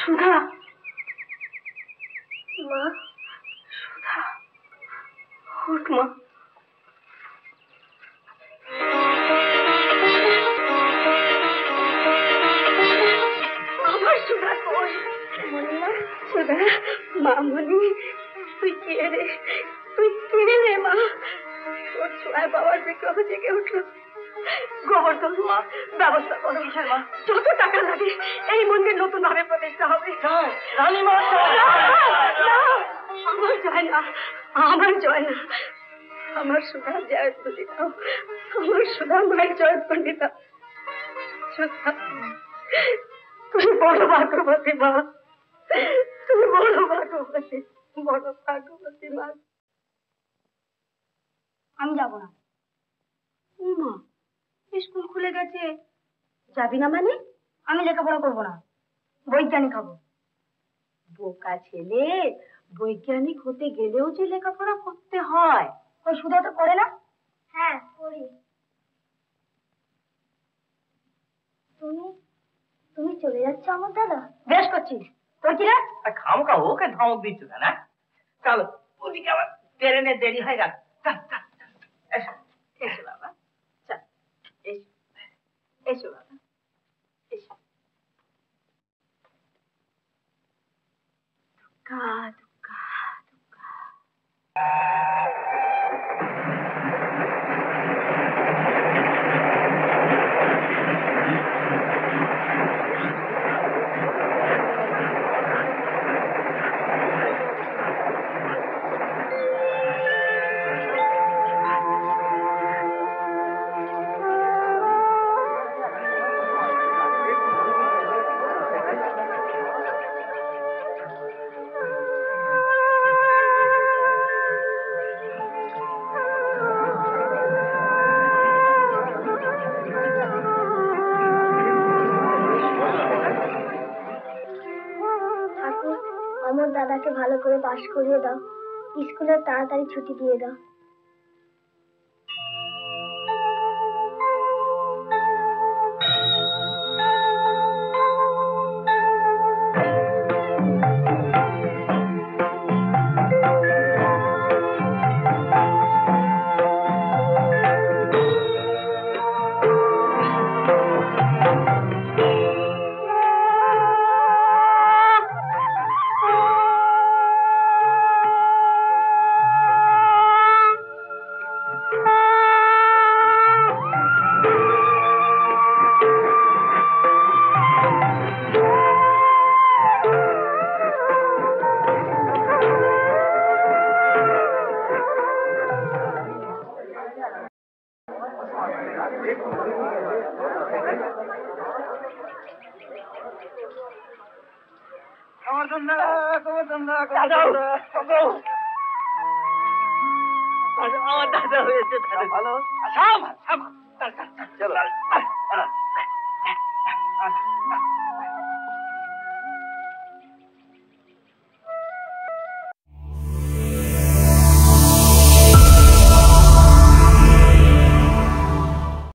সুধা, মা, সুধা, ওঠ মা। আমার সুধা কই? মনিমা, সুধা, মামনি, তুই কে রে? তুই কে রে মা? তোর ছোঁয়ায় বাবার বিগ্রহ জেগে উঠল। গোবর্ধন, মা ব্যবস্থা করো। মা, যত টাকা লাগে এই মন্দির নতুন ভাবে প্রতিষ্ঠা হবে। রানীমা, আমার জয় না, আমার জয় না, আমার সুধা জয়ধ্বনি দাও, আমার সুধা মায়ের জয়ধ্বনি দাও। সুধা, তুমি বড় ভাগ্যবতী মা, তুমি বড় ভাগ্যবতী, বড় ভাগ্যবতী মা। আমি যাব না। মা, স্কুল খুলে গেছে, যাবি না মানে? আমি লেখাপড়া করবো না, বৈজ্ঞানিক হবো। বোকা ছেলে, বৈজ্ঞানিক হতে গেলেও যে লেখাপড়া করতে হয়। ওই সুধা তো করে না? হ্যাঁ করি। তুমি তুমি চলে যাচ্ছ আমার দাদা? বেশ করছিস, তোর কি রে? খামকা ওকে ধমক দিচ্ছ না? চলো, ওদিকে আবার ট্রেনে দেরি হয়ে গেল। এসো এসো বাবা, চল এসো, এসো বাবা, এসো। দুঃখা দুঃখা দুঃখা। আমার দাদাকে ভালো করে পাশ করিয়ে দাও, স্কুলে তাড়াতাড়ি ছুটি দিয়ে দাও। আমার দাদা হয়েছে ভালো।